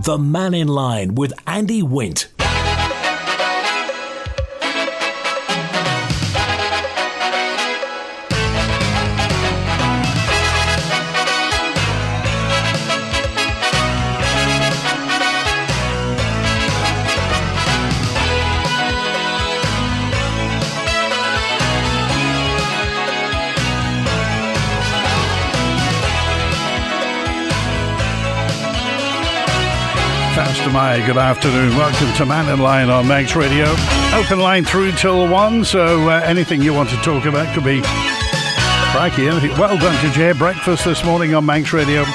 The Mannin Line with Andy Wint. Good afternoon. Welcome to Mannin Line on Manx Radio. Open line through till 1, so anything you want to talk about could be... Crikey, anything. Well done. Did you hear breakfast this morning on Manx Radio?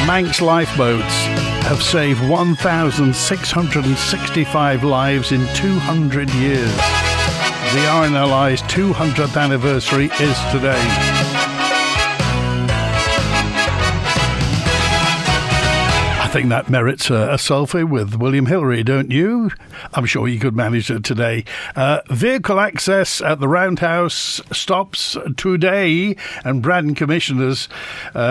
Manx lifeboats have saved 1,665 lives in 200 years. The RNLI's 200th anniversary is today. I think that merits a selfie with William Hillary, don't you? I'm sure you could manage it today. Vehicle access at the Roundhouse stops today, and Braddan commissioners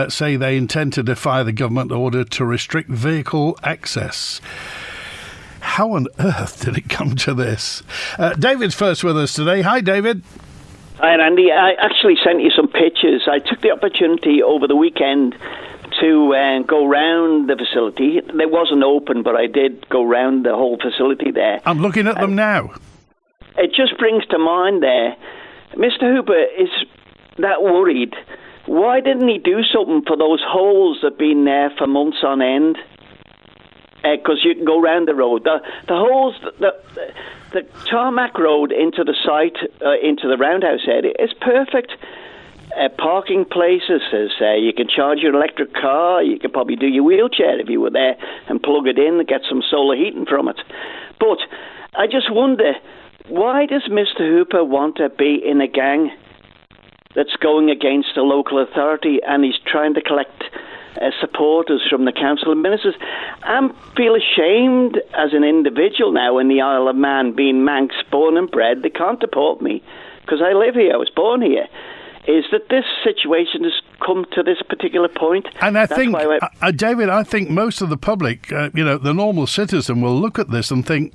say they intend to defy the government order to restrict vehicle access. How on earth did it come to this? David's first with us today. Hi, David. Hi, Andy. I actually sent you some pictures. I took the opportunity over the weekend to go round the facility. It wasn't open, but I did go round the whole facility there. I'm looking at them now. It just brings to mind there, Mr. Hooper is that worried. Why didn't he do something for those holes that have been there for months on end? Because you can go round the road. The holes, the tarmac road into the site, into the Roundhouse area, is perfect. Parking places, you can charge your electric car, you could probably do your wheelchair if you were there and plug it in and get some solar heating from it. But I just wonder, why does Mr. Hooper want to be in a gang that's going against the local authority, and he's trying to collect supporters from the council and ministers? I feel ashamed as an individual now in the Isle of Man, being Manx, born and bred. They can't deport me because I live here, I was born here. Is that this situation has come to this particular point. And I think, David, I think most of the public, the normal citizen will look at this and think,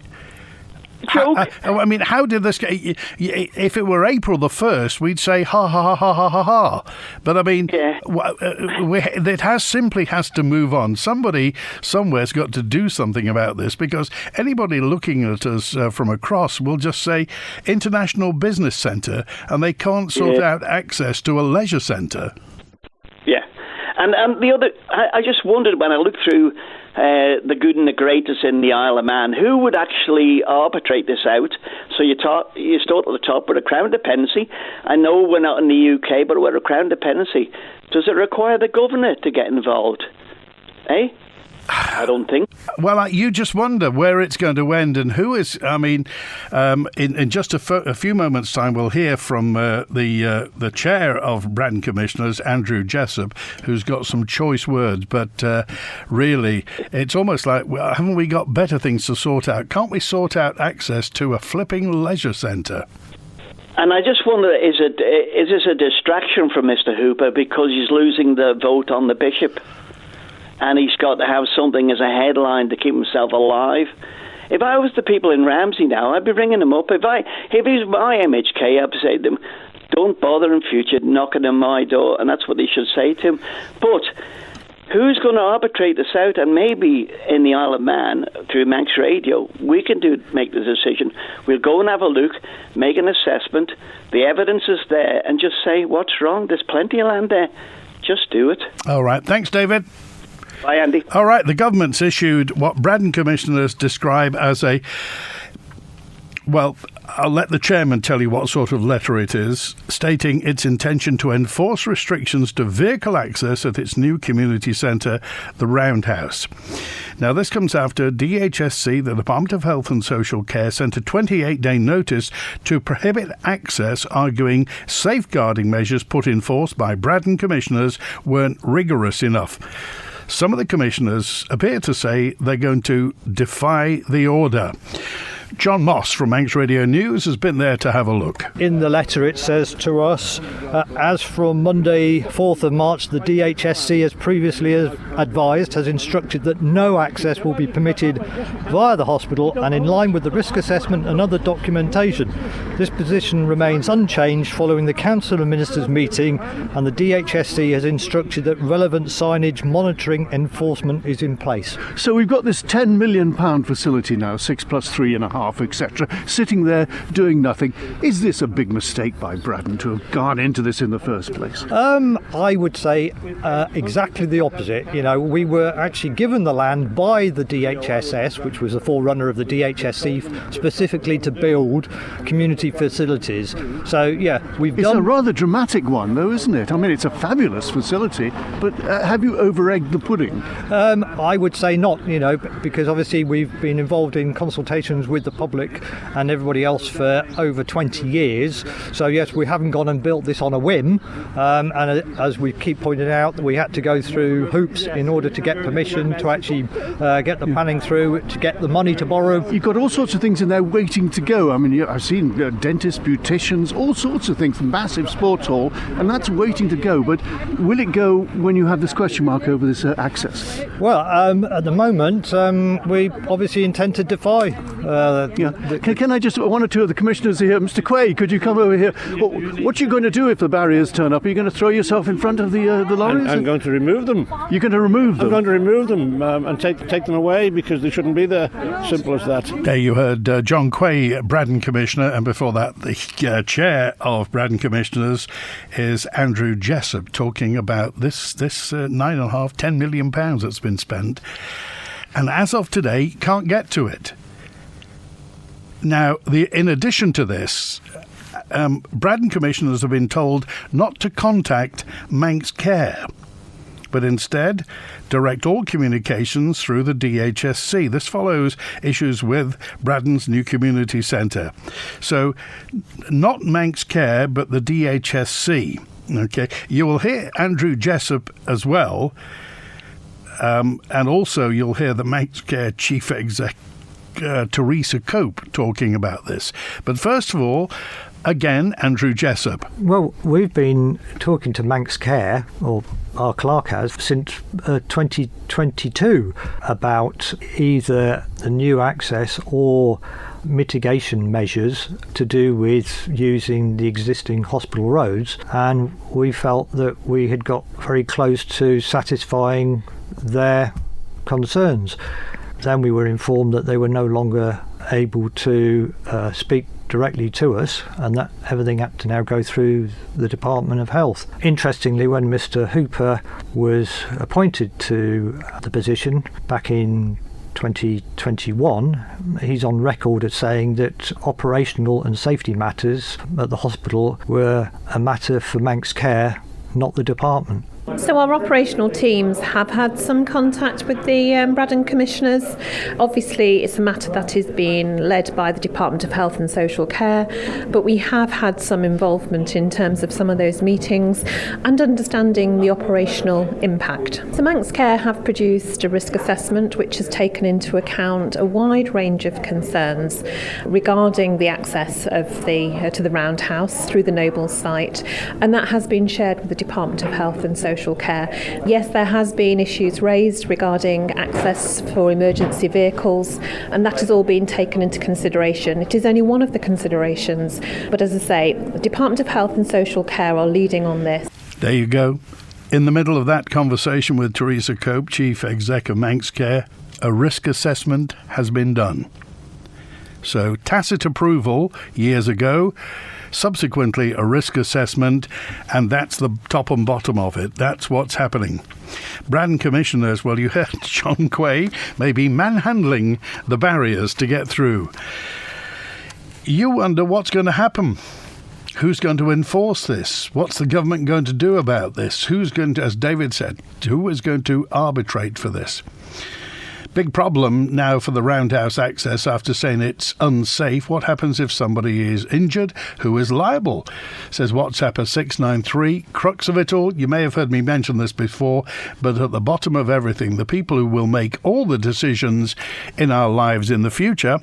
I mean, how did this get... If it were April the 1st, we'd say, ha, ha, ha, ha, ha, ha, ha. But, I mean, it simply has to move on. Somebody somewhere's got to do something about this, because anybody looking at us from across will just say International Business Centre, and they can't sort out access to a leisure centre. Yeah. And the other... I just wondered when I looked through... the good and the greatest in the Isle of Man, who would actually arbitrate this out? So you start at the top with a crown dependency. I know we're not in the UK, but we're a crown dependency. Does it require the governor to get involved? I don't think. Well, you just wonder where it's going to end and who is. I mean, in just a few moments' time, we'll hear from the chair of Braddan Commissioners, Andrew Jessup, who's got some choice words. But really, it's almost like, well, haven't we got better things to sort out? Can't we sort out access to a flipping leisure centre? And I just wonder, is this a distraction from Mr. Hooper because he's losing the vote on the bishop? And he's got to have something as a headline to keep himself alive. If I was the people in Ramsey now, I'd be ringing him up. If he's my MHK, I'd say to him, don't bother in future knocking on my door. And that's what they should say to him. But who's going to arbitrate this out? And maybe in the Isle of Man, through Manx Radio, we can make the decision. We'll go and have a look, make an assessment. The evidence is there, and just say, what's wrong? There's plenty of land there. Just do it. All right. Thanks, David. Bye, Andy. All right, the government's issued what Braddan commissioners describe as a... Well, I'll let the chairman tell you what sort of letter it is, stating its intention to enforce restrictions to vehicle access at its new community centre, the Roundhouse. Now, this comes after DHSC, the Department of Health and Social Care, sent a 28-day notice to prohibit access, arguing safeguarding measures put in force by Braddan commissioners weren't rigorous enough. Some of the commissioners appear to say they're going to defy the order. John Moss from Manx Radio News has been there to have a look. In the letter it says to us, as from Monday 4th of March, the DHSC, as previously advised, has instructed that no access will be permitted via the hospital, and in line with the risk assessment and other documentation. This position remains unchanged following the Council of Ministers meeting, and the DHSC has instructed that relevant signage, monitoring, enforcement is in place. So we've got this £10 million facility now, 6 plus 3.5, etc., sitting there doing nothing. Is this a big mistake by Braddan to have gone into this in the first place? I would say exactly the opposite. You know, we were actually given the land by the DHSS, which was the forerunner of the DHSC, specifically to build community facilities. So, yeah, It's a rather dramatic one, though, isn't it? I mean, it's a fabulous facility, but have you over-egged the pudding? I would say not, you know, because obviously we've been involved in consultations with the public and everybody else for over 20 years. So, yes, we haven't gone and built this on a whim. And as we keep pointing out, we had to go through hoops in order to get permission to actually get the planning through, to get the money to borrow. You've got all sorts of things in there waiting to go. I mean, I've seen dentists, beauticians, all sorts of things, massive sports hall, and that's waiting to go. But will it go when you have this question mark over this access? Well, at the moment, we obviously intend to defy. Can I just, one or two of the commissioners here, Mr. Quay, could you come over here? What are you going to do if the barriers turn up? Are you going to throw yourself in front of the lorries? I'm going to remove them. You're going to remove them? I'm going to remove them and take them away because they shouldn't be there. Simple as that. There you heard John Quay, Braddan Commissioner, and before that the chair of Braddan Commissioners is Andrew Jessup, talking about this £9.5–10 million that's been spent, and as of today can't get to it. Now, in addition to this, Braddan Commissioners have been told not to contact Manx Care, but instead direct all communications through the DHSC. This follows issues with Braddan's new community centre. So, not Manx Care, but the DHSC. Okay, you will hear Andrew Jessup as well, and also you'll hear the Manx Care Chief Exec, Teresa Cope, talking about this. But first of all, again, Andrew Jessup. Well, we've been talking to Manx Care, or our clerk has, since 2022 about either the new access or mitigation measures to do with using the existing hospital roads, and we felt that we had got very close to satisfying their concerns. Then we were informed that they were no longer able to speak directly to us, and that everything had to now go through the Department of Health. Interestingly, when Mr. Hooper was appointed to the position back in 2021, he's on record as saying that operational and safety matters at the hospital were a matter for Manx Care, not the department. So our operational teams have had some contact with the Braddan Commissioners. Obviously, it's a matter that is being led by the Department of Health and Social Care, but we have had some involvement in terms of some of those meetings and understanding the operational impact. So Manx Care have produced a risk assessment which has taken into account a wide range of concerns regarding the access of to the Roundhouse through the Nobles site, and that has been shared with the Department of Health and Social Care. Yes, there has been issues raised regarding access for emergency vehicles, and that has all been taken into consideration. It is only one of the considerations, but as I say, the Department of Health and Social Care are leading on this. There you go. In the middle of that conversation with Teresa Cope, Chief Exec of Manx Care, a risk assessment has been done. So tacit approval years ago, subsequently a risk assessment, and that's the top and bottom of it. That's what's happening. Braddan Commissioners, well, you heard John Quay, may be manhandling the barriers to get through. You wonder what's going to happen. Who's going to enforce this? What's the government going to do about this? Who's going to, as David said, who is going to arbitrate for this? Big problem now for the Roundhouse access after saying it's unsafe. What happens if somebody is injured? Who is liable? Says WhatsApper 693. Crux of it all, you may have heard me mention this before, but at the bottom of everything, the people who will make all the decisions in our lives in the future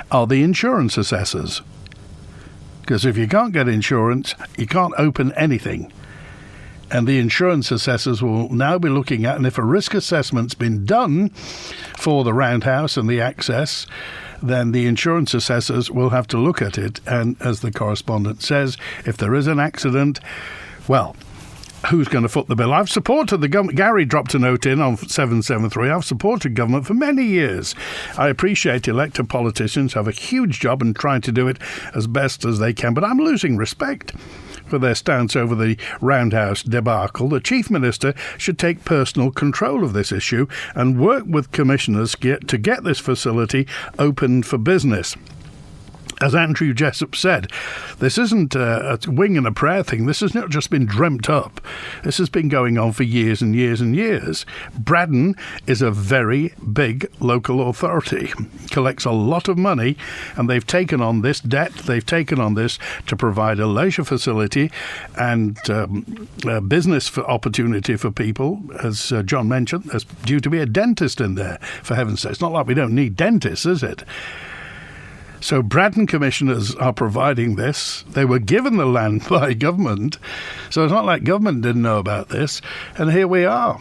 are the insurance assessors. Because if you can't get insurance, you can't open anything. And the insurance assessors will now be looking at, and if a risk assessment's been done for the Roundhouse and the access, then the insurance assessors will have to look at it. And as the correspondent says, if there is an accident, well, who's going to foot the bill? I've supported the government. Gary dropped a note in on 773. I've supported government for many years. I appreciate elected politicians have a huge job in trying to do it as best as they can, but I'm losing respect for their stance over the Roundhouse debacle. The Chief Minister should take personal control of this issue and work with commissioners to get this facility open for business. As Andrew Jessup said, this isn't a wing and a prayer thing. This has not just been dreamt up. This has been going on for years and years and years. Braddan is a very big local authority, collects a lot of money, and they've taken on this debt. They've taken on this to provide a leisure facility and a business opportunity for people. As John mentioned, there's due to be a dentist in there, for heaven's sake. It's not like we don't need dentists, is it? So Braddan commissioners are providing this. They were given the land by government. So it's not like government didn't know about this. And here we are.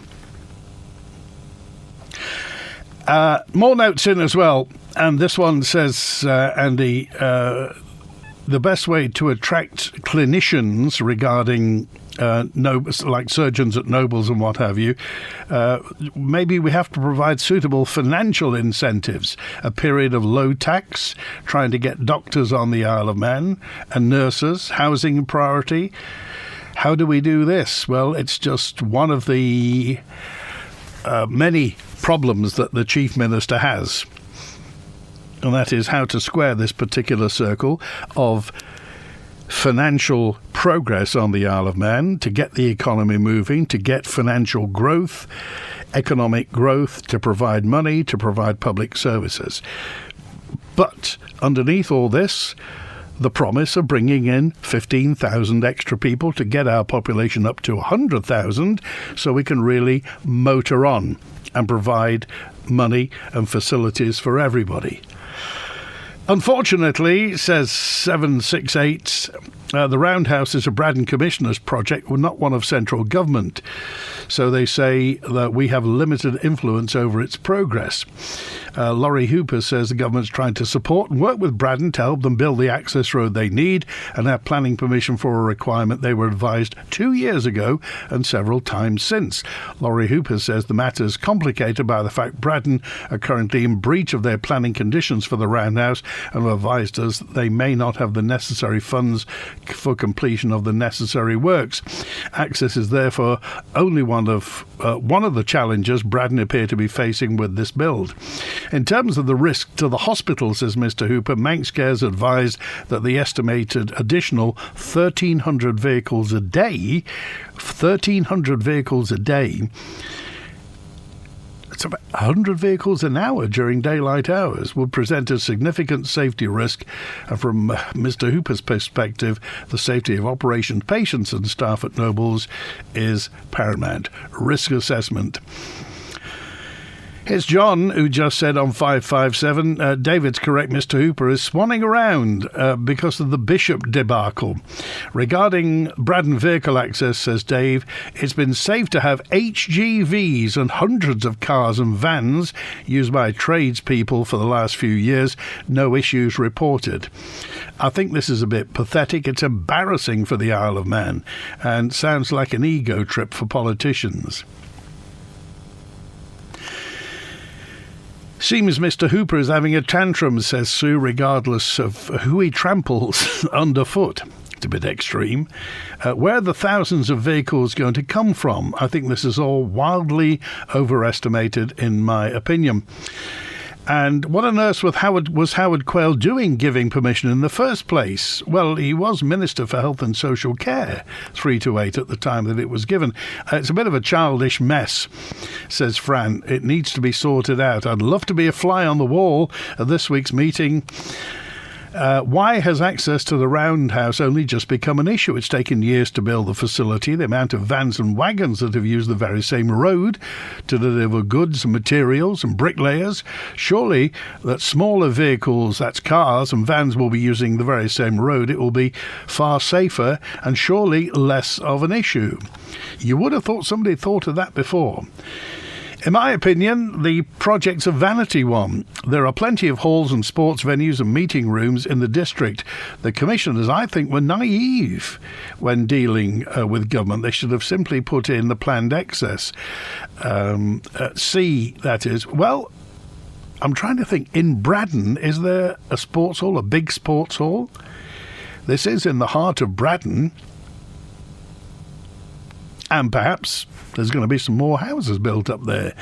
More notes in as well. And this one says, Andy, the best way to attract clinicians regarding like surgeons at Nobles and what have you, maybe we have to provide suitable financial incentives, a period of low tax, trying to get doctors on the Isle of Man, and nurses, housing priority. How do we do this? Well, it's just one of the many problems that the Chief Minister has, and that is how to square this particular circle of financial progress on the Isle of Man, to get the economy moving, to get financial growth, economic growth, to provide money, to provide public services. But underneath all this, the promise of bringing in 15,000 extra people to get our population up to 100,000 so we can really motor on and provide money and facilities for everybody. Unfortunately, says 768, the Roundhouse is a Braddan Commissioners project, not one of central government. So they say that we have limited influence over its progress. Laurie Hooper says the government's trying to support and work with Braddan to help them build the access road they need and have planning permission for a requirement they were advised 2 years ago and several times since. Laurie Hooper says the matter is complicated by the fact Braddan are currently in breach of their planning conditions for the Roundhouse and have advised us that they may not have the necessary funds for completion of the necessary works. Access is therefore only one of the challenges Braddan appear to be facing with this build. In terms of the risk to the hospital, says Mr. Hooper, Manx Care's advised that the estimated additional 1,300 vehicles a day, it's about 100 vehicles an hour during daylight hours, would present a significant safety risk. And from Mr. Hooper's perspective, the safety of operations patients and staff at Nobles is paramount. Risk assessment. Here's John, who just said on 557, David's correct, Mr. Hooper is swanning around because of the Bishop debacle. Regarding Braddan vehicle access, says Dave, it's been safe to have HGVs and hundreds of cars and vans used by tradespeople for the last few years. No issues reported. I think this is a bit pathetic. It's embarrassing for the Isle of Man and sounds like an ego trip for politicians. Seems Mr. Hooper is having a tantrum, says Sue, regardless of who he tramples underfoot. It's a bit extreme. Where are the thousands of vehicles going to come from? I think this is all wildly overestimated, in my opinion. And what on earth was Howard Quayle doing giving permission in the first place? Well, he was Minister for Health and Social Care, 3 to 8 at the time that it was given. It's a bit of a childish mess, says Fran. It needs to be sorted out. I'd love to be a fly on the wall at this week's meeting. Why has access to the Roundhouse only just become an issue? It's taken years to build the facility. The amount of vans and wagons that have used the very same road to deliver goods and materials and bricklayers. Surely that smaller vehicles, that's cars and vans, will be using the very same road. It will be far safer and surely less of an issue. You would have thought somebody thought of that before. In my opinion, the project's a vanity one. There are plenty of halls and sports venues and meeting rooms in the district. The commissioners, I think, were naive when dealing with government. They should have simply put in the planned excess. C, that is. Well, I'm trying to think. In Braddan, is there a sports hall, a big sports hall? This is in the heart of Braddan. And perhaps there's going to be some more houses built up there.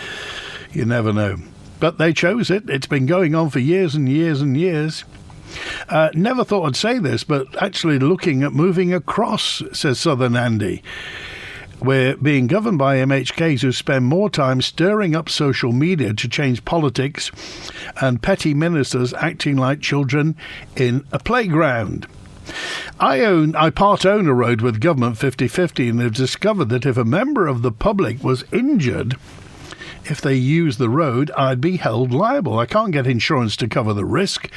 You never know. But they chose it. It's been going on for years and years and years. Never thought I'd say this, but actually looking at moving across, says Southern Andy. We're being governed by MHKs who spend more time stirring up social media to change politics and petty ministers acting like children in a playground. I part own a road with government 50-50 and have discovered that if a member of the public was injured, if they use the road, I'd be held liable. I can't get insurance to cover the risk,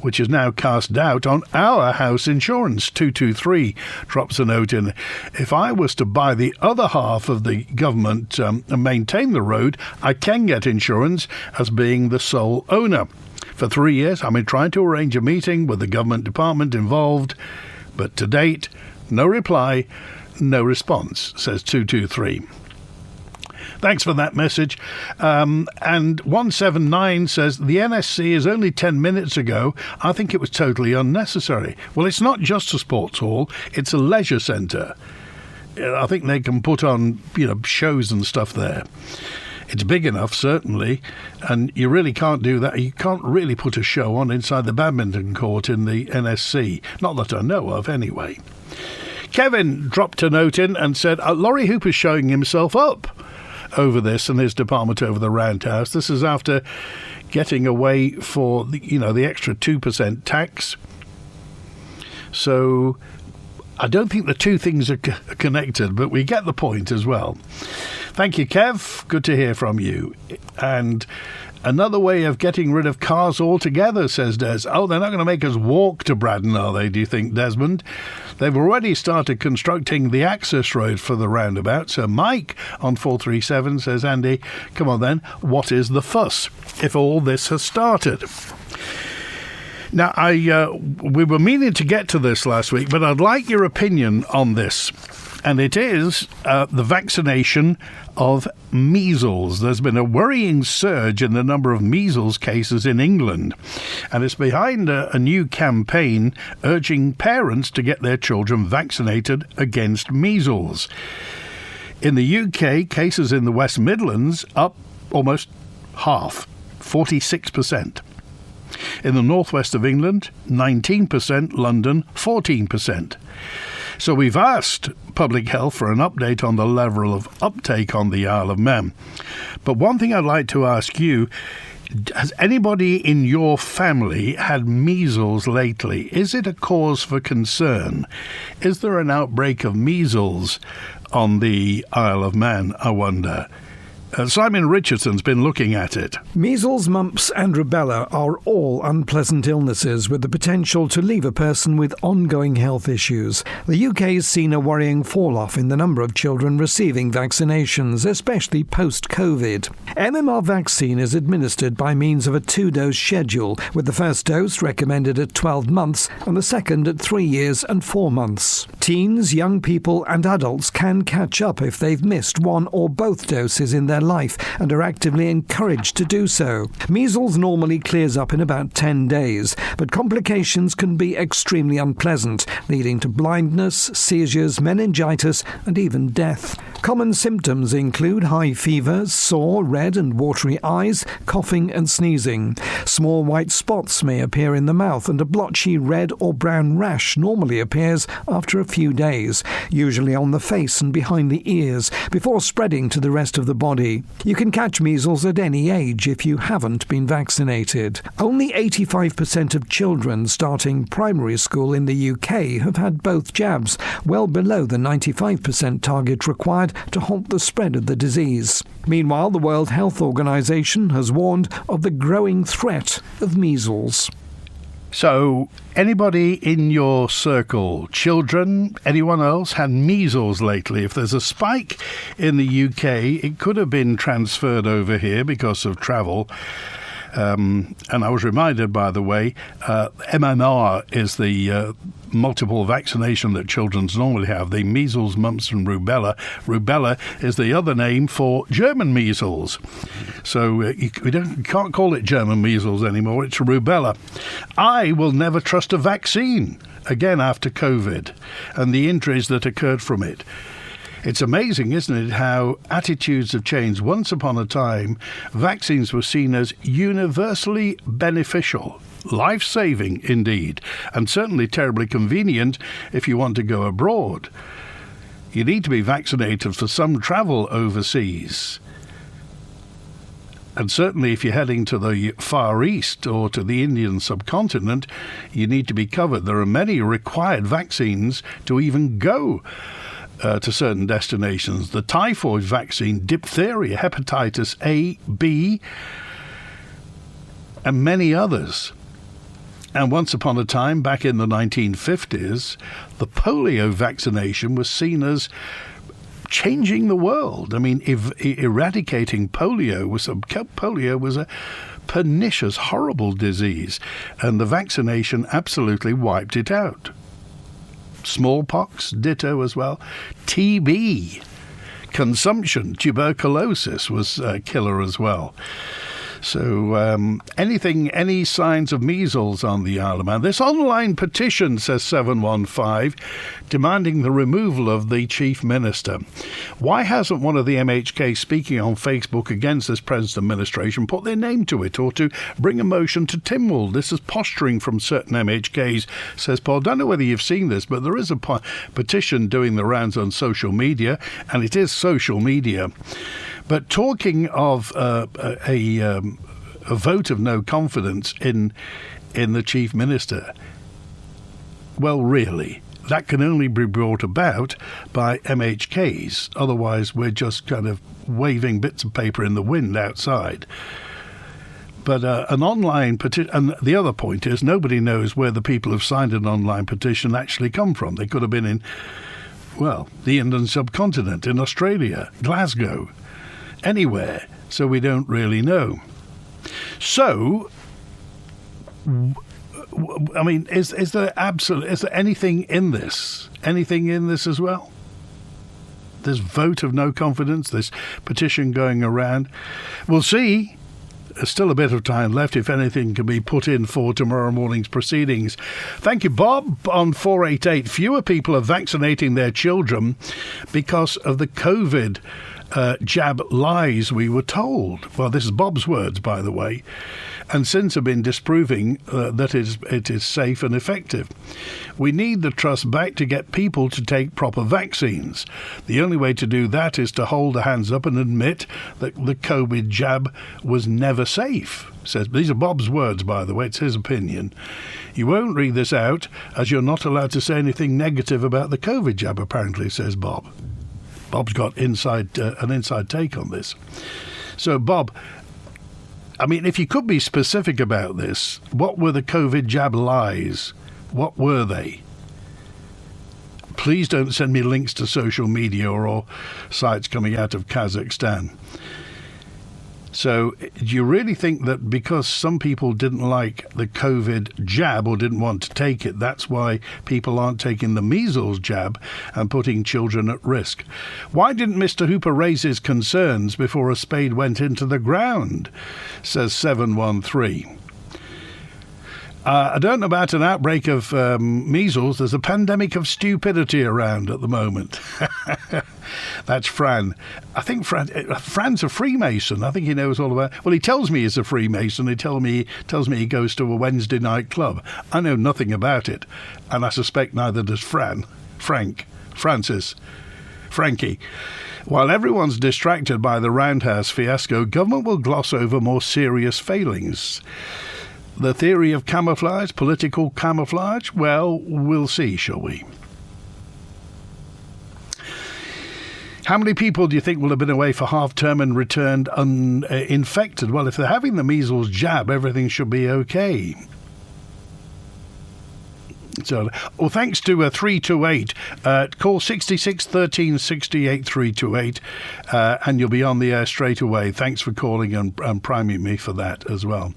which is now cast doubt on our house insurance. 223 drops a note in. If I was to buy the other half of the government and maintain the road, I can get insurance as being the sole owner. For 3 years, I've been trying to arrange a meeting with the government department involved, but to date, no reply, no response, says 223. Thanks for that message. And 179 says, the NSC is only 10 minutes ago. I think it was totally unnecessary. Well, it's not just a sports hall, it's a leisure centre. I think they can put on, shows and stuff there. It's big enough, certainly, and you really can't do that. You can't really put a show on inside the badminton court in the NSC. Not that I know of, anyway. Kevin dropped a note in and said, Laurie Hooper's showing himself up over this and his department over the Roundhouse. This is after getting away for, the extra 2% tax. So I don't think the two things are connected, but we get the point as well. Thank you, Kev. Good to hear from you. And another way of getting rid of cars altogether, says Des. Oh, they're not going to make us walk to Braddan, are they, do you think, Desmond? They've already started constructing the access road for the roundabout. So Mike on 437 says, Andy, come on then, what is the fuss if all this has started? Now, we were meaning to get to this last week, but I'd like your opinion on this. And it is the vaccination of measles. There's been a worrying surge in the number of measles cases in England. And it's behind a new campaign urging parents to get their children vaccinated against measles. In the UK, cases in the West Midlands up almost half, 46%. In the northwest of England, 19%, London, 14%. So we've asked Public Health for an update on the level of uptake on the Isle of Man. But one thing I'd like to ask you, has anybody in your family had measles lately? Is it a cause for concern? Is there an outbreak of measles on the Isle of Man, I wonder? Simon Richardson's been looking at it. Measles, mumps and rubella are all unpleasant illnesses with the potential to leave a person with ongoing health issues. The UK has seen a worrying fall-off in the number of children receiving vaccinations, especially post-COVID. MMR vaccine is administered by means of a 2-dose schedule, with the first dose recommended at 12 months and the second at 3 years and 4 months. Teens, young people and adults can catch up if they've missed one or both doses in their life and are actively encouraged to do so. Measles normally clears up in about 10 days, but complications can be extremely unpleasant, leading to blindness, seizures, meningitis, and even death. Common symptoms include high fever, sore, red and watery eyes, coughing and sneezing. Small white spots may appear in the mouth, and a blotchy red or brown rash normally appears after a few days, usually on the face and behind the ears, before spreading to the rest of the body. You can catch measles at any age if you haven't been vaccinated. Only 85% of children starting primary school in the UK have had both jabs, well below the 95% target required to halt the spread of the disease. Meanwhile, the World Health Organization has warned of the growing threat of measles. So, anybody in your circle, children, anyone else, had measles lately? If there's a spike in the UK, it could have been transferred over here because of travel. And I was reminded, by the way, MMR is the multiple vaccination that children normally have, the measles, mumps and rubella. Rubella is the other name for German measles. So we can't call it German measles anymore, it's rubella. I will never trust a vaccine again after COVID and the injuries that occurred from it. It's amazing, isn't it, how attitudes have changed. Once upon a time, vaccines were seen as universally beneficial, life-saving indeed, and certainly terribly convenient if you want to go abroad. You need to be vaccinated for some travel overseas. And certainly if you're heading to the Far East or to the Indian subcontinent, you need to be covered. There are many required vaccines to even go to certain destinations. The typhoid vaccine, diphtheria, hepatitis A, B, and many others. And once upon a time, back in the 1950s, the polio vaccination was seen as changing the world. I mean, eradicating polio was a pernicious, horrible disease, and the vaccination absolutely wiped it out. Smallpox, ditto as well. TB, consumption, tuberculosis was a killer as well. So any signs of measles on the Isle of Man? This online petition, says 715, demanding the removal of the Chief Minister. Why hasn't one of the MHK speaking on Facebook against this present administration put their name to it, or to bring a motion to Tynwald? This is posturing from certain MHKs, says Paul. Don't know whether you've seen this, but there is a petition doing the rounds on social media, and it is social media. But talking of a vote of no confidence in the Chief Minister, well, really, that can only be brought about by MHKs. Otherwise, we're just kind of waving bits of paper in the wind outside. But an online petition, and the other point is, nobody knows where the people who've signed an online petition actually come from. They could have been in, well, the Indian subcontinent, in Australia, Glasgow, anywhere, so we don't really know. So, I mean, is there anything in this? Anything in this as well? This vote of no confidence, this petition going around. We'll see. There's still a bit of time left if anything can be put in for tomorrow morning's proceedings. Thank you, Bob. On 488, fewer people are vaccinating their children because of the COVID jab lies we were told. Well, this is Bob's words, by the way, and since have been disproving that it is safe and effective. We need the trust back to get people to take proper vaccines. The only way to do that is to hold the hands up and admit that the COVID jab was never safe. Says, these are Bob's words, by the way, it's his opinion. You won't read this out, as you're not allowed to say anything negative about the COVID jab, apparently, says Bob. Bob's got an inside take on this. So, Bob, I mean, if you could be specific about this, what were the COVID jab lies? What were they? Please don't send me links to social media or sites coming out of Kazakhstan. So do you really think that because some people didn't like the COVID jab or didn't want to take it, that's why people aren't taking the measles jab and putting children at risk? Why didn't Mr. Hooper raise his concerns before a spade went into the ground? Says 713. I don't know about an outbreak of measles. There's a pandemic of stupidity around at the moment. That's Fran. I think Fran's a Freemason. I think he knows all about... Well, he tells me he's a Freemason. He tells me he goes to a Wednesday night club. I know nothing about it. And I suspect neither does Frankie. While everyone's distracted by the Roundhouse fiasco, government will gloss over more serious failings. The theory of camouflage, political camouflage? Well, we'll see, shall we? How many people do you think will have been away for half-term and returned uninfected? Well, if they're having the measles jab, everything should be okay. So, well, thanks to 328. Call 66 13 68 328, and you'll be on the air straight away. Thanks for calling and priming me for that as well.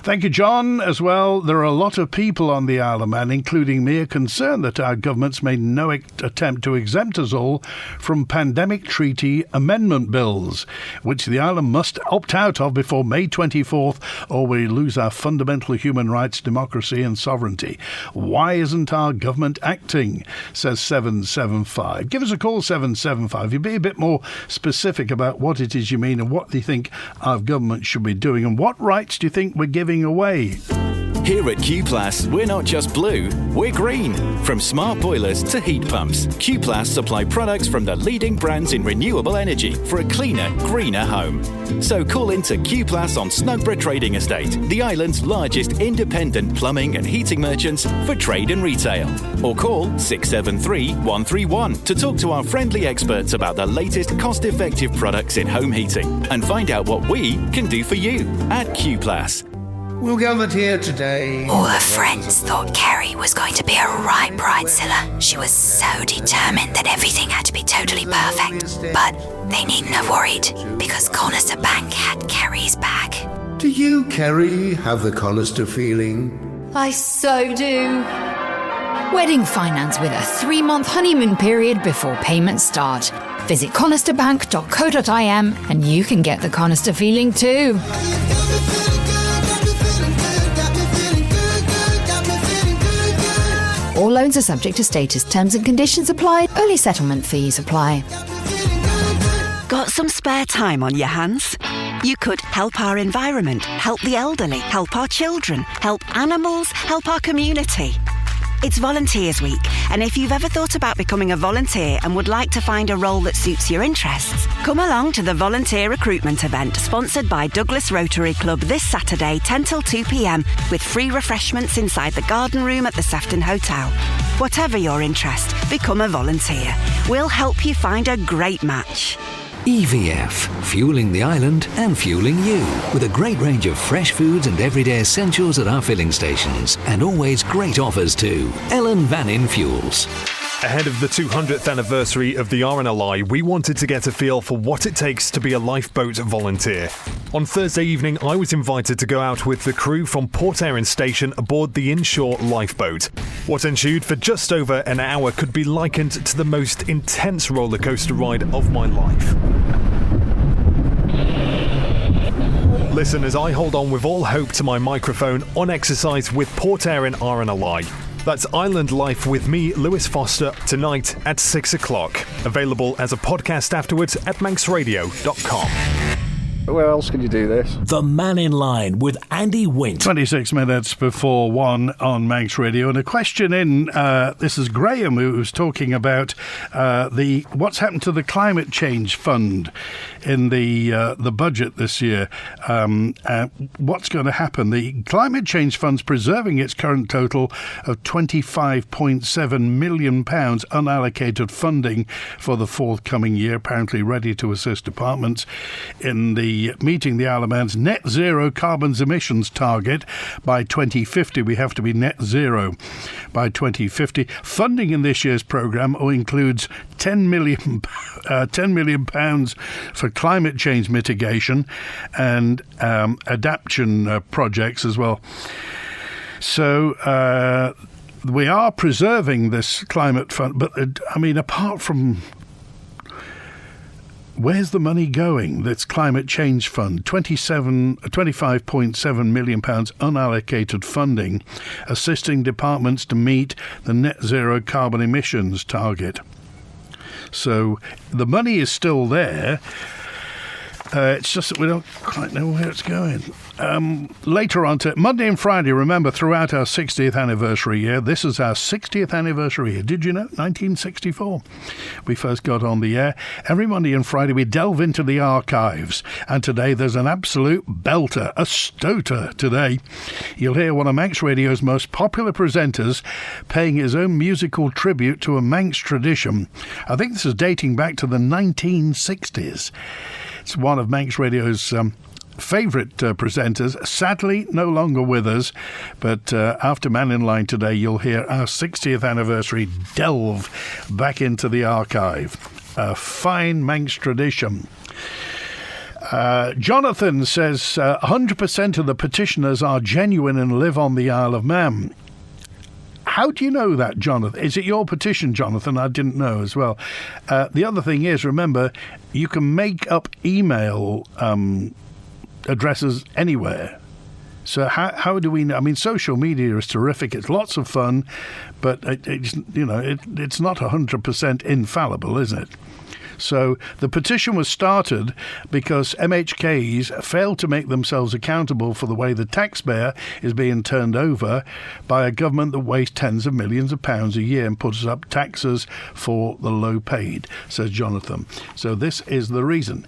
Thank you, John, as well. There are a lot of people on the Isle of Man, including me, are concerned that our government's made no attempt to exempt us all from pandemic treaty amendment bills, which the island must opt out of before May 24th, or we lose our fundamental human rights, democracy and sovereignty. Why isn't our government acting? Says 775. Give us a call, 775. You'd be a bit more specific about what it is you mean and what do you think our government should be doing, and what rights do you think we're giving away? Here at Q-Plus, we're not just blue, we're green. From smart boilers to heat pumps, Q-Plus supply products from the leading brands in renewable energy for a cleaner, greener home. So call into Q-Plus on Snugborough Trading Estate, the island's largest independent plumbing and heating merchants for trade and retail. Or call 673 131 to talk to our friendly experts about the latest cost-effective products in home heating and find out what we can do for you at Q-Plus. We'll gathered here today. All her friends thought Kerry was going to be a right bridezilla. She was so determined that everything had to be totally perfect. But they needn't have worried, because Callister Bank had Kerry's back. Do you, Kerry, have the Callister feeling? I so do. Wedding finance with a 3-month honeymoon period before payments start. Visit callisterbank.co.im and you can get the Callister feeling too. All loans are subject to status. Terms and conditions apply. Early settlement fees apply. Got some spare time on your hands? You could help our environment, help the elderly, help our children, help animals, help our community. It's Volunteers Week, and if you've ever thought about becoming a volunteer and would like to find a role that suits your interests, come along to the volunteer recruitment event sponsored by Douglas Rotary Club this Saturday 10 till 2 p.m. with free refreshments inside the garden room at the Sefton Hotel. Whatever your interest, become a volunteer. We'll help you find a great match. EVF, fueling the island and fueling you. With a great range of fresh foods and everyday essentials at our filling stations. And always great offers too. Ellen Mannin Fuels. Ahead of the 200th anniversary of the RNLI, we wanted to get a feel for what it takes to be a lifeboat volunteer. On Thursday evening, I was invited to go out with the crew from Port Erin Station aboard the inshore lifeboat. What ensued for just over an hour could be likened to the most intense rollercoaster ride of my life. Listen as I hold on with all hope to my microphone on Exercise with Port Erin RNLI. That's Island Life with me, Lewis Foster, tonight at 6 o'clock. Available as a podcast afterwards at manxradio.com. Where else can you do this? The Mannin Line with Andy Wint. 26 minutes before 1 on Manx Radio. And a question in, this is Graham, who was talking about what's happened to the Climate Change Fund in the budget this year. What's going to happen? The Climate Change Fund's preserving its current total of £25.7 million unallocated funding for the forthcoming year, apparently ready to assist departments in the meeting the Isle of Man's net zero carbon emissions target by 2050. We have to be net zero by 2050. Funding in this year's programme includes £10 million for climate change mitigation and adaptation projects as well. So we are preserving this climate fund, but apart from, where's the money going? This climate change fund, £25.7 million unallocated funding, assisting departments to meet the net zero carbon emissions target. So the money is still there. It's just that we don't quite know where it's going. Later on, Monday and Friday, remember, throughout our 60th anniversary year, this is our 60th anniversary year. Did you know? 1964. We first got on the air. Every Monday and Friday, we delve into the archives. And today, there's an absolute belter, a stoter today. You'll hear one of Manx Radio's most popular presenters paying his own musical tribute to a Manx tradition. I think this is dating back to the 1960s. It's one of Manx Radio's favourite presenters, sadly no longer with us, but after Mannin Line today, you'll hear our 60th anniversary delve back into the archive. A fine Manx tradition. Jonathan says 100% of the petitioners are genuine and live on the Isle of Man. How do you know that, Jonathan? Is it your petition, Jonathan? I didn't know as well. The other thing is, remember, you can make up email addresses anywhere. So how do we know? I mean, social media is terrific. It's lots of fun, but it's not 100% infallible, is it? So the petition was started because MHKs failed to make themselves accountable for the way the taxpayer is being turned over by a government that wastes tens of millions of pounds a year and puts up taxes for the low paid, says Jonathan. So this is the reason.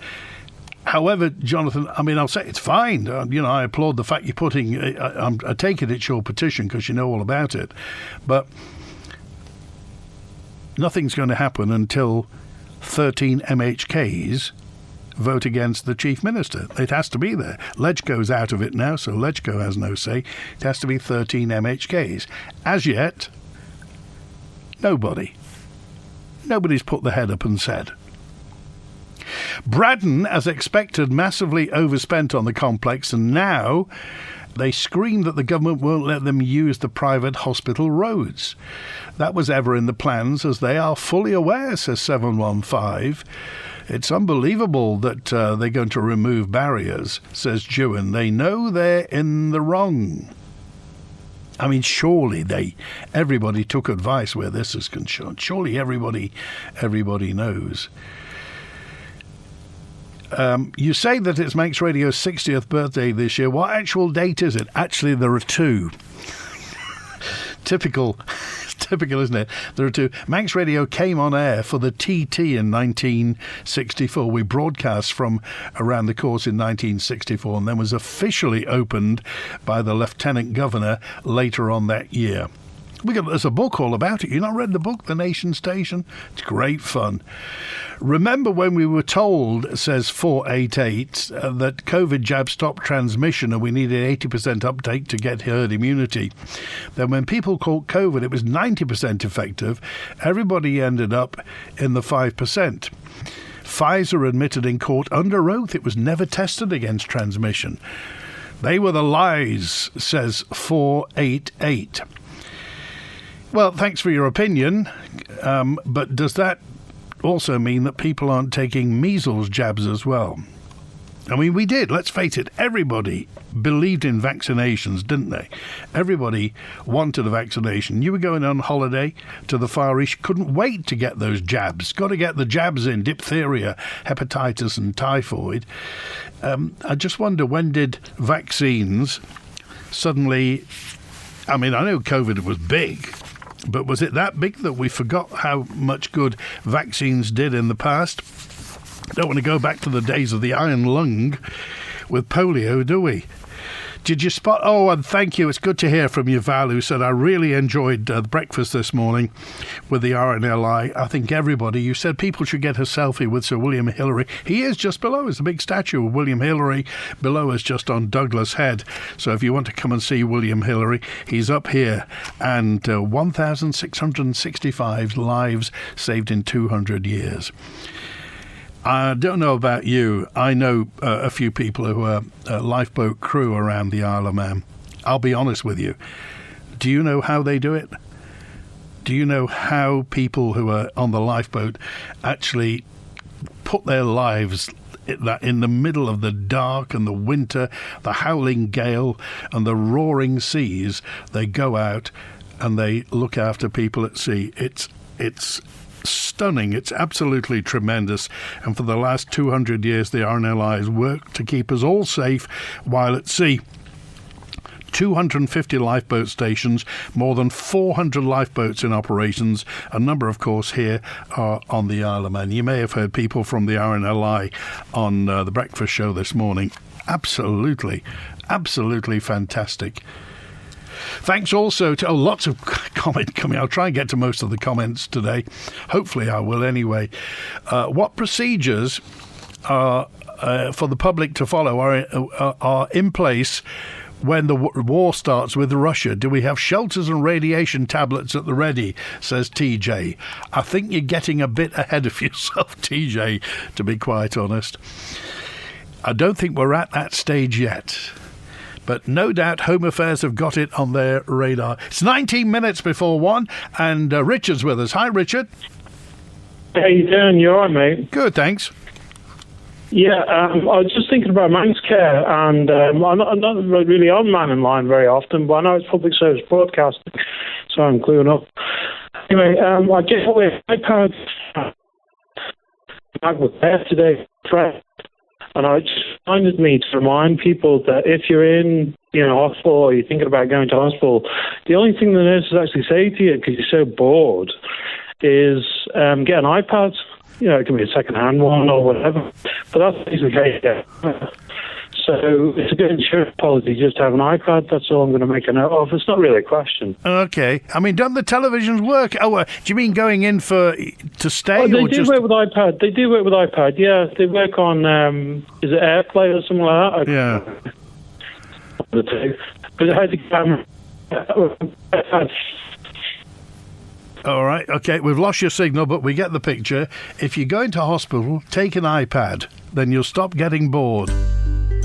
However, Jonathan, I'll say it's fine. I applaud the fact you're putting... I take it it's your petition because you know all about it. But nothing's going to happen until 13 MHKs vote against the Chief Minister. It has to be there. Legco's out of it now, so Legco has no say. It has to be 13 MHKs. As yet, nobody's put their head up and said. Braddan, as expected, massively overspent on the complex, and now they scream that the government won't let them use the private hospital roads. That was ever in the plans, as they are fully aware, says 715. It's unbelievable that they're going to remove barriers, says Jewan. They know they're in the wrong. Surely everybody took advice where this is concerned. Surely everybody knows. You say that it's Manx Radio's 60th birthday this year. What actual date is it? Actually, there are two. Typical, isn't it? There are two. Manx Radio came on air for the TT in 1964. We broadcast from around the course in 1964 and then was officially opened by the Lieutenant Governor later on that year. There's a book all about it. You not read the book, The Nation Station? It's great fun. Remember when we were told, says 488, that COVID jabs stopped transmission and we needed 80% uptake to get herd immunity. Then when people caught COVID, it was 90% effective. Everybody ended up in the 5%. Pfizer admitted in court under oath it was never tested against transmission. They were the lies, says 488. Well, thanks for your opinion, but does that also mean that people aren't taking measles jabs as well? We did. Let's face it. Everybody believed in vaccinations, didn't they? Everybody wanted a vaccination. You were going on holiday to the Far East, couldn't wait to get those jabs. Got to get the jabs in, diphtheria, hepatitis and typhoid. I just wonder, when did vaccines suddenly... I know COVID was big, but was it that big that we forgot how much good vaccines did in the past? Don't want to go back to the days of the iron lung with polio, do we? Did you spot? Oh, and thank you. It's good to hear from you, Val, who said, I really enjoyed the breakfast this morning with the RNLI. I think everybody, you said people should get a selfie with Sir William Hillary. He is just below us, the big statue of William Hillary below us, just on Douglas Head. So if you want to come and see William Hillary, he's up here. And 1,665 lives saved in 200 years. I don't know about you. I know a few people who are lifeboat crew around the Isle of Man. I'll be honest with you. Do you know how they do it? Do you know how people who are on the lifeboat actually put their lives in the middle of the dark and the winter, the howling gale and the roaring seas? They go out and they look after people at sea. It's stunning. It's absolutely tremendous. And for the last 200 years, the RNLI has worked to keep us all safe while at sea. 250 lifeboat stations, more than 400 lifeboats in operations. A number, of course, here are on the Isle of Man. You may have heard people from the RNLI on the breakfast show this morning. Absolutely fantastic. Thanks also to lots of comment coming. I'll try and get to most of the comments today. Hopefully I will anyway. What procedures are for the public to follow are in place when the war starts with Russia? Do we have shelters and radiation tablets at the ready, says TJ. I think you're getting a bit ahead of yourself, TJ, to be quite honest. I don't think we're at that stage yet. But no doubt Home Affairs have got it on their radar. It's 19 minutes before 1, and Richard's with us. Hi, Richard. How you doing? You all right, mate? Good, thanks. Yeah, I was just thinking about Manx Care, and I'm not really on Mannin Line very often, but I know it's public service broadcasting, so I'm cluing up. Anyway, I get away iPad back with there today, and I just reminded me to remind people that if you're in, hospital or you're thinking about going to hospital, the only thing the nurses actually say to you, because you're so bored, is get an iPad. It can be a second-hand one or whatever, but that's basically how you get it. So it's a good insurance policy just to have an iPad. That's all I'm going to make a note of. It's not really a question. Okay. I mean, don't the televisions work? Oh, do you mean going in to stay? Oh, they or do just... work with iPad. They do work with iPad, yeah. They work on, is it AirPlay or something like that? Yeah. But it had the camera. All right, okay, we've lost your signal, but we get the picture. If you go into hospital, take an iPad, then you'll stop getting bored.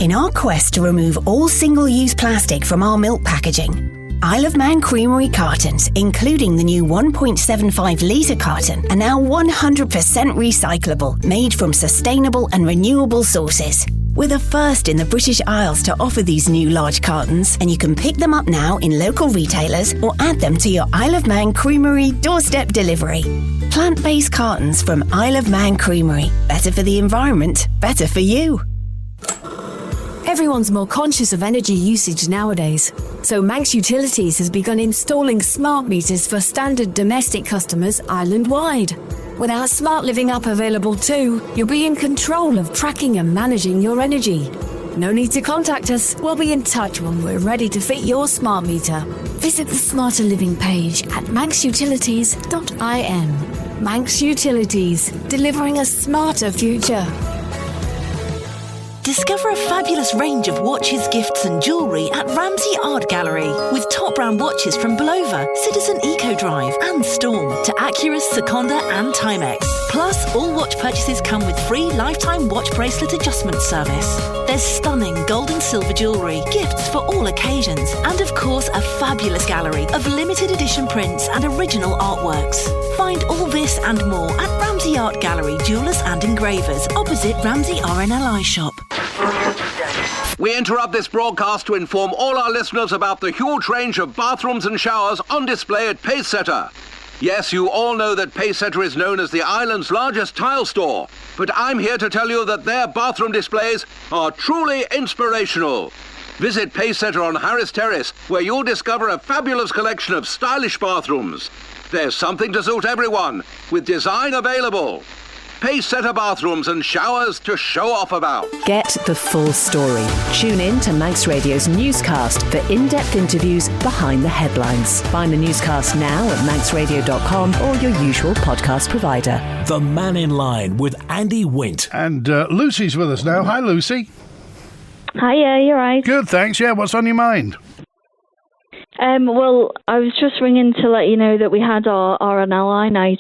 In our quest to remove all single-use plastic from our milk packaging, Isle of Man Creamery cartons, including the new 1.75 litre carton, are now 100% recyclable, made from sustainable and renewable sources. We're the first in the British Isles to offer these new large cartons, and you can pick them up now in local retailers or add them to your Isle of Man Creamery doorstep delivery. Plant-based cartons from Isle of Man Creamery. Better for the environment, better for you. Everyone's more conscious of energy usage nowadays, so Manx Utilities has begun installing smart meters for standard domestic customers island-wide. With our Smart Living app available too, you'll be in control of tracking and managing your energy. No need to contact us. We'll be in touch when we're ready to fit your smart meter. Visit the Smarter Living page at manxutilities.in. Manx Utilities, delivering a smarter future. Discover a fabulous range of watches, gifts and jewellery at Ramsey Art Gallery with top brand watches from Bulova, Citizen Eco Drive and Storm to Accurus, Seconda and Timex. Plus, all watch purchases come with free lifetime watch bracelet adjustment service. There's stunning gold and silver jewellery, gifts for all occasions and of course a fabulous gallery of limited edition prints and original artworks. Find all this and more at Ramsey Art Gallery, Jewellers and Engravers opposite Ramsey RNLI shop. We interrupt this broadcast to inform all our listeners about the huge range of bathrooms and showers on display at Pacesetter. Yes, you all know that Pacesetter is known as the island's largest tile store, but I'm here to tell you that their bathroom displays are truly inspirational. Visit Pacesetter on Harris Terrace, where you'll discover a fabulous collection of stylish bathrooms. There's something to suit everyone, with design available. pace-setter bathrooms and showers to show off about. Get the full story. Tune in to Manx Radio's newscast for in-depth interviews behind the headlines. Find the newscast now at manxradio.com or your usual podcast provider. The Mannin Line with Andy Wint. And Lucy's with us now. Hi, Lucy. Hiya, you're right. Good, thanks. Yeah, what's on your mind? Well, I was just ringing to let you know that we had our RNLI night,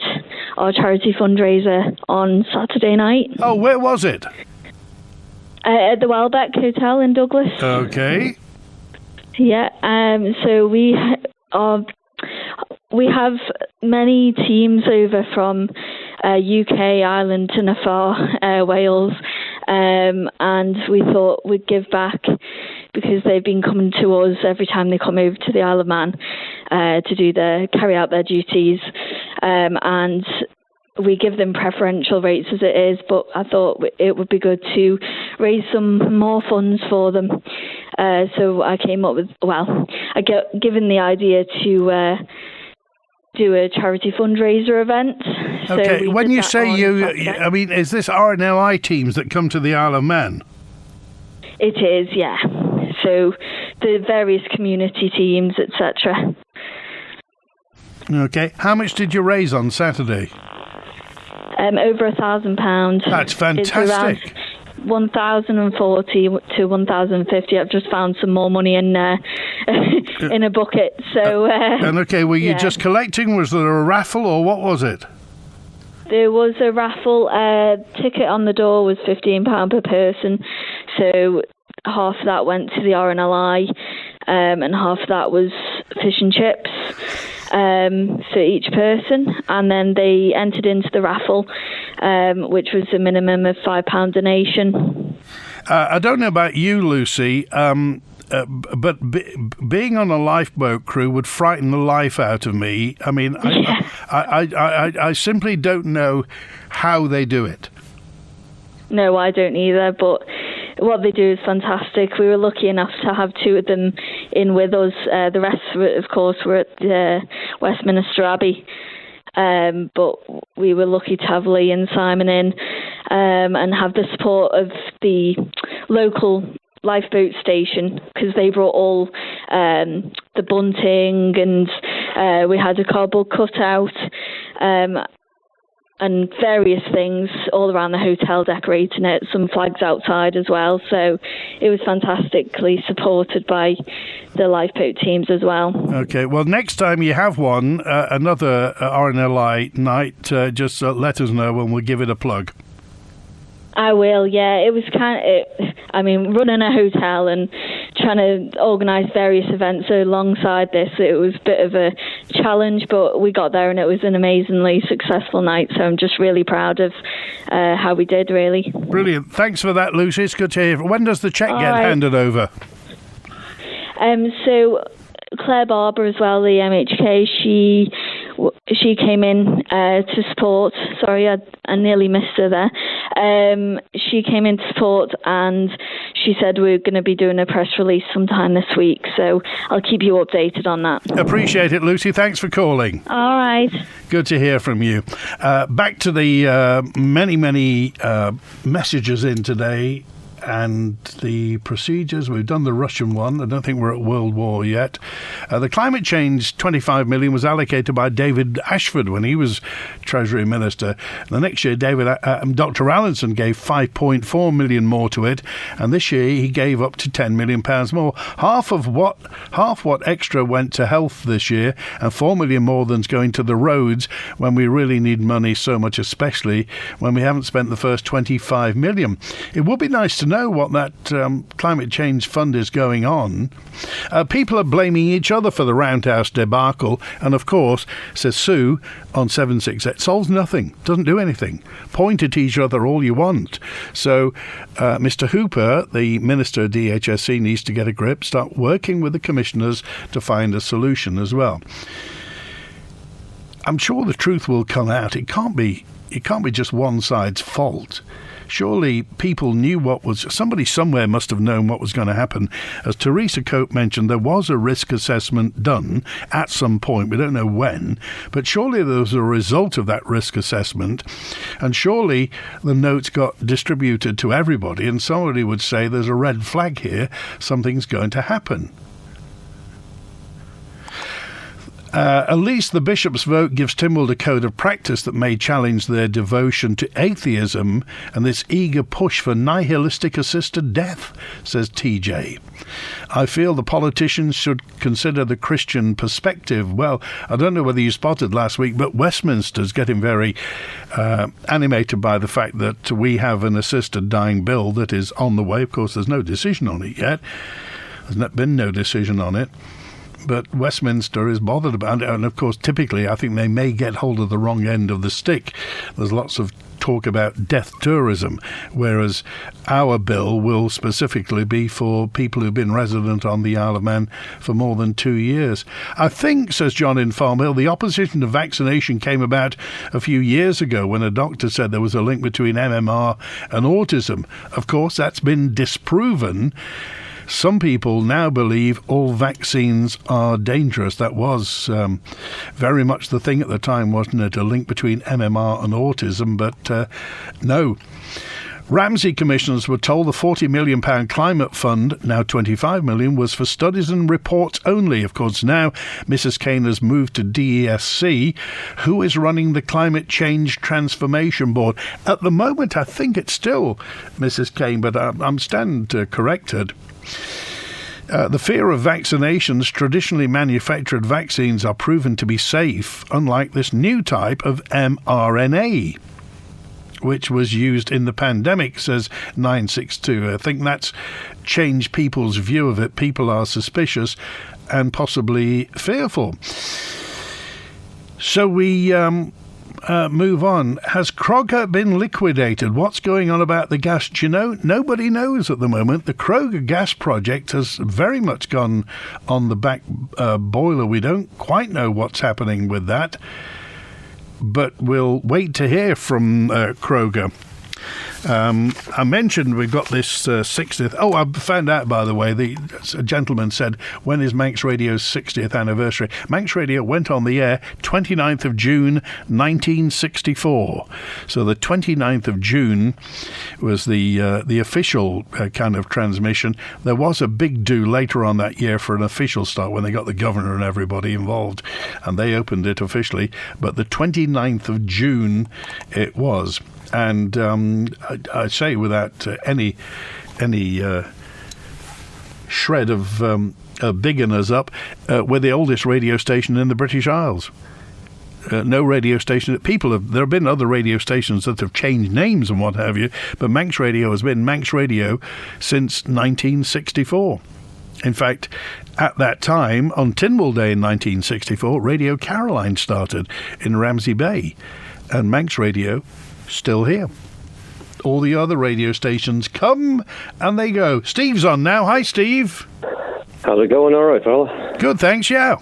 our charity fundraiser, on Saturday night. Oh, where was it? At the Welbeck Hotel in Douglas. Okay. Yeah, so we have many teams over from UK, Ireland and afar, Wales, and we thought we'd give back because they've been coming to us every time they come over to the Isle of Man to carry out their duties, and we give them preferential rates as it is, but I thought it would be good to raise some more funds for them. So I came up with, I got given the idea to do a charity fundraiser event. Okay, so when you say Saturday. I mean, is this RNLI teams that come to the Isle of Man? It is, yeah. So the various community teams, etc. Okay, how much did you raise on Saturday? Over £1,000. That's fantastic. It's around 1,040 to 1,050. I've just found some more money in in a bucket. So. And okay, were you just collecting? Was there a raffle or what was it? There was a raffle. Ticket on the door was £15 per person. So half of that went to the RNLI, and half of that was fish and chips for each person. And then they entered into the raffle, which was a minimum of £5 donation. I don't know about you, Lucy, but being on a lifeboat crew would frighten the life out of me. I mean, I simply don't know how they do it. No, I don't either, but what they do is fantastic. We were lucky enough to have two of them in with us. The rest, of course, were at Westminster Abbey. But we were lucky to have Lee and Simon in and have the support of the local lifeboat station, because they brought all the bunting, and we had a cardboard cutout and various things all around the hotel decorating it, some flags outside as well. So it was fantastically supported by the lifeboat teams as well. Okay, well, next time you have one, another RNLI night, just let us know and we'll give it a plug. I will, yeah. It was running a hotel and trying to organise various events alongside this, it was a bit of a challenge, but we got there and it was an amazingly successful night, so I'm just really proud of how we did, really. Brilliant. Thanks for that, Lucy. It's good to hear. When does the cheque get handed over? So Claire Barber as well, the MHK, she came in to support. Sorry, I nearly missed her there. She came in to support, and she said we're going to be doing a press release sometime this week, so I'll keep you updated on that. Appreciate it, Lucy. Thanks for calling. All right. Good to hear from you. Back to the many messages in today and the procedures. We've done the Russian one. I don't think we're at World War yet. The climate change 25 million was allocated by David Ashford when he was Treasury Minister. The next year, Dr. Allinson gave 5.4 million more to it, and this year he gave up to 10 million pounds more. Half what extra went to health this year, and 4 million more than's going to the roads when we really need money so much, especially when we haven't spent the first 25 million. It would be nice to know what that climate change fund is going on. People are blaming each other for the Roundhouse debacle, and of course, says Sue on 768, solves nothing, doesn't do anything. Point at each other all you want. So Mr. Hooper, the Minister of DHSC, needs to get a grip, start working with the commissioners to find a solution as well. I'm sure the truth will come out. It can't be it can't be just one side's fault. Surely people knew somebody somewhere must have known what was going to happen. As Teresa Cope mentioned, there was a risk assessment done at some point. We don't know when, but surely there was a result of that risk assessment, and surely the notes got distributed to everybody, and somebody would say there's a red flag here, something's going to happen. At least the bishop's vote gives Tynwald a code of practice that may challenge their devotion to atheism and this eager push for nihilistic assisted death, says TJ. I feel the politicians should consider the Christian perspective. Well, I don't know whether you spotted last week, but Westminster's getting very animated by the fact that we have an assisted dying bill that is on the way. Of course, there's no decision on it yet. There's been no decision on it. But Westminster is bothered about it, and of course typically I think they may get hold of the wrong end of the stick. There's lots of talk about death tourism, whereas our bill will specifically be for people who've been resident on the Isle of Man for more than 2 years. I think, says John in Farm Hill, the opposition to vaccination came about a few years ago when a doctor said there was a link between MMR and autism. Of course, that's been disproven. Some people now believe all vaccines are dangerous. That was very much the thing at the time, wasn't it? A link between MMR and autism, but no. Ramsey commissioners were told the £40 million climate fund, now £25 million, was for studies and reports only. Of course, now Mrs Kane has moved to DESC, who is running the Climate Change Transformation Board. At the moment, I think it's still Mrs Kane, but I'm corrected. The fear of vaccinations, traditionally manufactured vaccines are proven to be safe, unlike this new type of mRNA, which was used in the pandemic, says 962. I think that's changed people's view of it. People are suspicious and possibly fearful. So we move on. Has Kroger been liquidated? What's going on about the gas? Do you know? Nobody knows at the moment. The Kroger gas project has very much gone on the back boiler. We don't quite know what's happening with that, but we'll wait to hear from Kroger. I mentioned we've got this 60th. Oh, I found out, by the way, a gentleman said, when is Manx Radio's 60th anniversary? Manx Radio went on the air 29th of June 1964. So the 29th of June was the official kind of transmission. There was a big do later on that year for an official start when they got the governor and everybody involved, and they opened it officially. But the 29th of June it was. And I say without any shred of bigging us up, we're the oldest radio station in the British Isles. No radio station. There have been other radio stations that have changed names and what have you, but Manx Radio has been Manx Radio since 1964. In fact, at that time, on Tynwald Day in 1964, Radio Caroline started in Ramsey Bay, and Manx Radio still here. All the other radio stations come and they go. Steve's on now. Hi, Steve. How's it going? All right, fella? Good, thanks, yeah.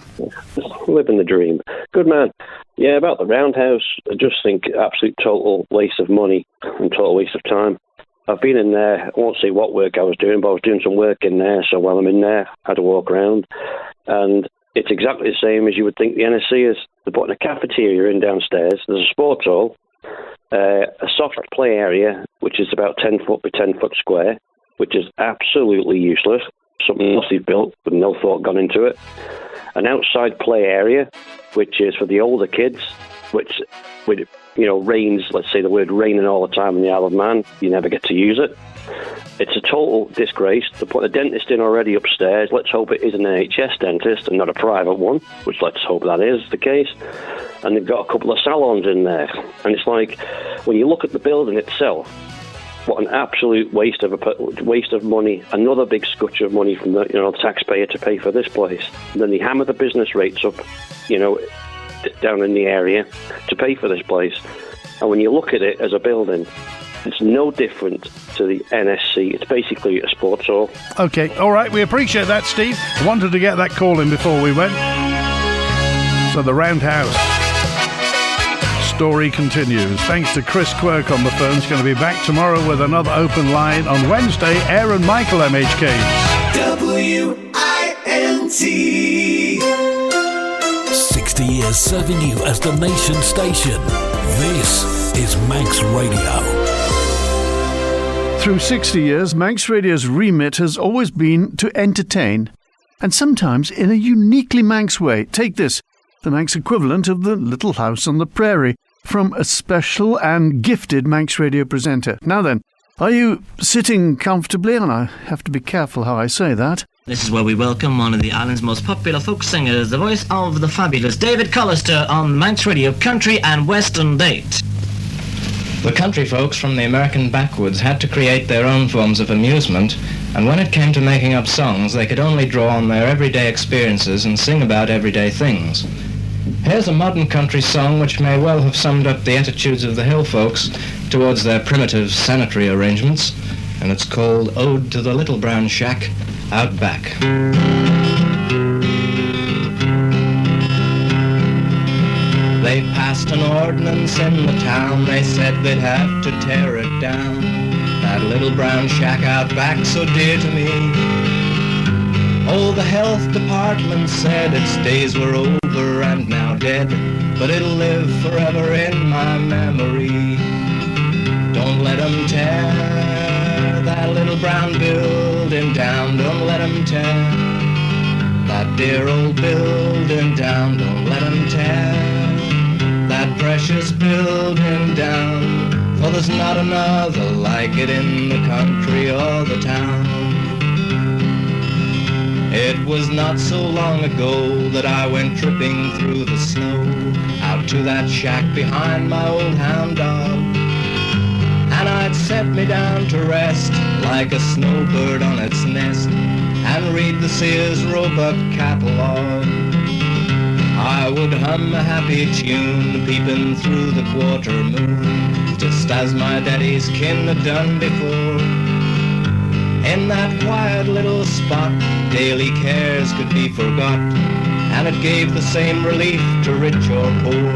Living the dream. Good man. Yeah, about the Roundhouse, I just think absolute total waste of money and total waste of time. I've been in there. I won't say what work I was doing, but I was doing some work in there, so while I'm in there, I had to walk around, and it's exactly the same as you would think the NSC is. They're putting a cafeteria in downstairs. There's a sports hall, a soft play area, which is about 10 foot by 10 foot square, which is absolutely useless. Something else is built with no thought gone into it. An outside play area, which is for the older kids, which, rains, let's say the word raining all the time in the Isle of Man, you never get to use it. It's a total disgrace. They put a dentist in already upstairs. Let's hope it is an NHS dentist and not a private one, which let's hope that is the case. And they've got a couple of salons in there. And it's like, when you look at the building itself, what an absolute waste of money. Another big scutch of money from the taxpayer to pay for this place. And then they hammer the business rates up, down in the area to pay for this place. And when you look at it as a building, it's no different to the NSC. It's basically a sports hall. Okay, all right, we appreciate that, Steve. I wanted to get that call in before we went. So the Roundhouse story continues. Thanks to Chris Quirk on the phone. He's going to be back tomorrow with another open line. On Wednesday, Aaron Michael MHKs. WINT. 60 years serving you as the nation station. This is Manx Radio. Through 60 years, Manx Radio's remit has always been to entertain, and sometimes in a uniquely Manx way. Take this, the Manx equivalent of the Little House on the Prairie, from a special and gifted Manx Radio presenter. Now then, are you sitting comfortably? And I have to be careful how I say that. This is where we welcome one of the island's most popular folk singers, the voice of the fabulous David Callister on Manx Radio Country and Western Date. The country folks from the American backwoods had to create their own forms of amusement, and when it came to making up songs, they could only draw on their everyday experiences and sing about everyday things. Here's a modern country song which may well have summed up the attitudes of the hill folks towards their primitive sanitary arrangements, and it's called Ode to the Little Brown Shack Out Back. They passed an ordinance in the town, they said they'd have to tear it down. That little brown shack out back so dear to me. Oh, the health department said its days were over and now dead, but it'll live forever in my memory. Don't let 'em tear that little brown building down, don't let 'em tear that dear old building down, don't let 'em tear that precious building down, for there's not another like it in the country or the town. It was not so long ago that I went tripping through the snow out to that shack behind my old hound dog, and I'd set me down to rest like a snowbird on its nest and read the Sears Roebuck catalogue. I would hum a happy tune peeping through the quarter moon, just as my daddy's kin had done before. In that quiet little spot, daily cares could be forgot, and it gave the same relief to rich or poor.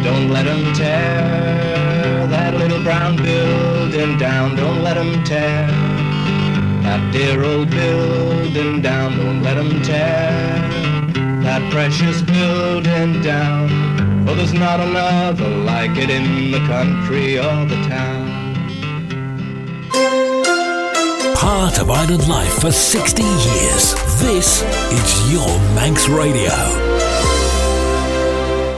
Don't let 'em tear that little brown building down, don't let 'em tear that dear old building down, don't let 'em tear that precious building down, for there's not another like it in the country or the town. Part of island life for 60 years. This is your Manx Radio.